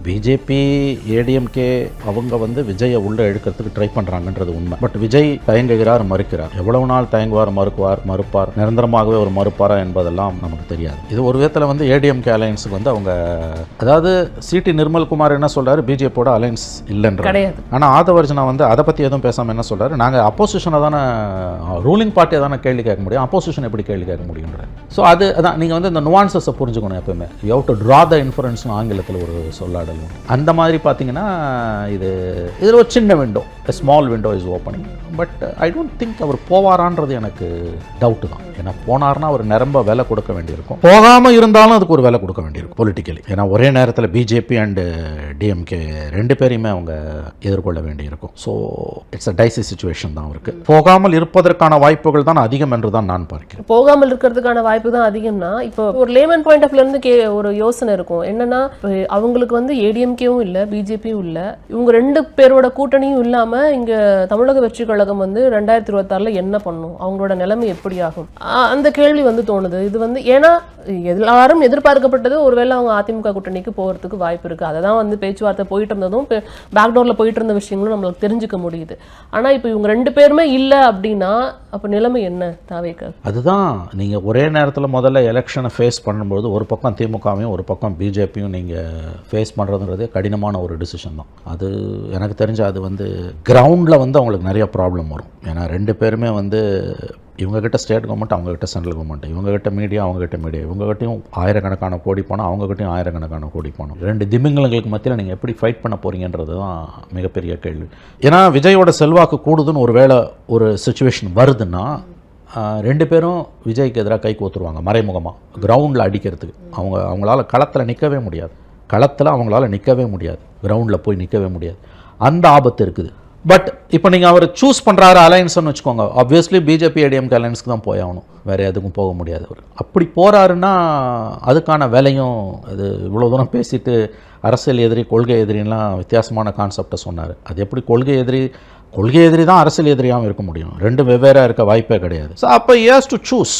BJP ADMK அவங்க விஜயை உள்ள இழுக்கிறதுக்கு ட்ரை பண்ணுறாங்கன்றது உண்மை. பட் விஜய் தயங்குகிறார், மறுக்கிறார். எவ்வளவு நாள் தயங்குவார், மறுப்பார், நிரந்தரமாகவே ஒரு மறுப்பாரா என்பதெல்லாம் நமக்கு தெரியாது. இது ஒரு விதத்தில் ஏடிஎம்கே அலையன்ஸுக்கு அவங்க, அதாவது சிடி நிர்மல்குமார் என்ன சொல்றாரு, பிஜேபியோட அலையன்ஸ் இல்லைன்ற கிடையாது. ஆனால் ஆதவர்ஜனா அதை பற்றி எதுவும் பேசாமல் என்ன சொல்றாரு, நாங்கள் அப்போசிஷனை தானே, ரூலிங் பார்ட்டியை தானே கேள்வி கேட்க முடியும், அப்போசிஷன் எப்படி கேள்வி கேட்க முடியுன்ற. ஸோ அதான் நீங்கள் இந்த நுவான்சஸை புரிஞ்சுக்கணும். எப்பவுமே you have to draw the இன்ஃபரன்ஸ்னு ஆங்கிலத்தில் ஒரு சொல்லாடல். அந்த மாதிரி பார்த்தீங்கன்னா இதில் ஒரு சின்ன window, small window is opening. But I don't think அவர் போவாரான்றது எனக்கு டவுட்டு தான். ஏன்னா போனார்னா அவர் நிரம்ப விலை கொடுக்க வேண்டியிருக்கும், போகாமல் இருந்தாலும் அதுக்கு ஒரு விலை கொடுக்க வேண்டியிருக்கும் பொலிட்டிக்கலி. ஏன்னா ஒரே நேரத்தில் பிஜேபி அண்ட் டிஎம்கே ரெண்டு பேரையுமே அவங்க எதிர்கொள்ள வேண்டியிருக்கும். So it's a dicey situation தான் அவருக்கு. போகாமல் இருப்பதற்கான வாய்ப்புகள் தான் அதிகம் என்று தான் நான் பார்க்கிறேன். போகாமல் இருக்கிறதுக்கான வாய்ப்பு தான் அதிகம்னா, இப்போ ஒரு லேமன் பாயிண்ட் ஆஃப் இருந்து ஒரு யோசனை இருக்கும். என்னன்னா, அவங்களுக்கு ஏடிஎம்கேவும் இல்லை, பிஜேபியும் இல்லை, இவங்க ரெண்டு பேரோட கூட்டணியும் இல்லாம இங்க தமிழக வெற்றி கழகம் 2026 என்ன பண்ணும், அவங்களோட நிலைமை எப்படி ஆகும், அந்த கேள்வி தோணுது. இது ஏன்னா எல்லாரும் எதிர்பார்க்கப்பட்டது ஒருவேளை அவங்க அதிமுக கூட்டணிக்கு போகிறதுக்கு வாய்ப்பு இருக்கு. அதை தான் பேச்சுவார்த்தை போயிட்டு இருந்ததும் பேக்டோர்ல போயிட்டு இருந்த விஷயங்களும் நம்மளுக்கு தெரிஞ்சுக்க முடியுது. ஆனா இப்போ இவங்க ரெண்டு பேருமே இல்லை அப்படின்னா அப்ப நிலைமை என்ன தாவேக்க? அதுதான் நீங்க ஒரே நேரத்தில் முதல்ல எலெக்ஷனை ஃபேஸ் பண்ணும்போது ஒரு பக்கம் திமுகவையும் ஒரு பக்கம் பிஜேபியும் நீங்க ஃபேஸ் பண்ணுறதுன்றது கடினமான ஒரு டிசிஷன் தான். அது எனக்கு தெரிஞ்ச அது கிரவுண்டில் அவங்களுக்கு நிறைய ப்ராப்ளம் வரும். ஏன்னா ரெண்டு பேருமே இவங்ககிட்ட ஸ்டேட் கவர்மெண்ட், அவங்ககிட்ட சென்ட்ரல் கவர்மெண்ட், இவங்ககிட்ட மீடியா, அவங்ககிட்ட மீடியா, இவங்ககிட்டையும் ஆயிரக்கணக்கான கோடி பணம், அவங்ககிட்டையும் ஆயிரக்கணக்கான கோடி பணம். ரெண்டு திமிங்கலங்களுக்கு மத்தியில் நீங்கள் எப்படி ஃபைட் பண்ண போகிறீங்கன்றது தான் மிகப்பெரிய கேள்வி. ஏன்னா விஜயோட செல்வாக்கு கூடுதுன்னு ஒரு சுச்சுவேஷன் வருதுன்னா ரெண்டு பேரும் விஜய்க்கு எதிராக கை கோத்துருவாங்க மறைமுகமாக, கிரவுண்டில் அடிக்கிறதுக்கு. அவங்களால களத்தில் நிற்கவே முடியாது, கிரவுண்டில் போய் நிற்கவே முடியாது. அந்த ஆபத்து இருக்குது. பட் இப்போ நீங்கள் அவர் சூஸ் பண்ணுறாரு அலையன்ஸ்னு வச்சுக்கோங்க, ஆப்வியஸ்லி பிஜேபி ஏடிஎம்கே அலையன்ஸ்க்கு தான் போய் ஆகணும், வேறு எதுக்கும் போக முடியாது. அவர் அப்படி போகிறாருன்னா அதுக்கான வேலையும், அது இவ்வளோ தூரம் பேசிட்டு அரசியல் எதிரி கொள்கை எதிரின்லாம் வித்தியாசமான கான்செப்டை சொன்னார். அது எப்படி கொள்கை எதிரி தான் அரசியல் எதிரியாகவும் இருக்க முடியும்? ரெண்டு வெவ்வேறாக இருக்க வாய்ப்பே கிடையாது. ஸோ அப்போ ஹேஸ் டு சூஸ்.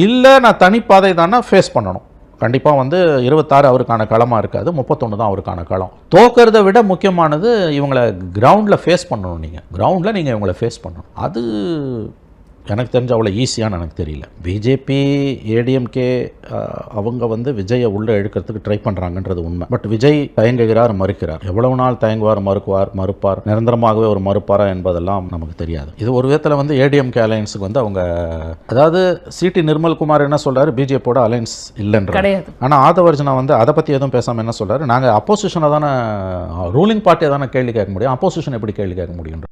இல்லை நான் தனிப்பாதை தானே ஃபேஸ் பண்ணணும். கண்டிப்பாக 26 அவருக்கான களமாக இருக்காது, 31 தான் அவருக்கான களம். தோக்கிறத விட முக்கியமானது இவங்களை கிரவுண்டில் ஃபேஸ் பண்ணணும். நீங்கள் இவங்களை ஃபேஸ் பண்ணணும். அது எனக்கு தெரிஞ்ச அவ்வளோ ஈஸியானு எனக்கு தெரியல. பிஜேபி ஏடிஎம்கே அவங்க விஜயை உள்ளே இழுக்கிறதுக்கு ட்ரை பண்ணுறாங்கன்றது உண்மை. பட் விஜய் தயங்குகிறார், மறுக்கிறார். எவ்வளவு நாள் தயங்குவார், மறுப்பார், நிரந்தரமாகவே ஒரு மறுப்பாரா என்பதெல்லாம் நமக்கு தெரியாது. இது ஒரு விதத்தில் ஏடிஎம்கே அலையன்ஸுக்கு அவங்க, அதாவது சிடி நிர்மல்குமார் என்ன சொல்றாரு, பிஜேபியோட அலையன்ஸ் இல்லைன்ற கிடையாது. ஆனால் ஆதவர்ஜனா அதை பற்றி எதுவும் பேசாமல் என்ன சொல்றாரு, நாங்கள் அப்போசிஷனை தானே, ரூலிங் பார்ட்டியை தானே கேள்வி கேட்க முடியும், அப்போசிஷன் எப்படி கேள்வி கேட்க முடியுன்ற.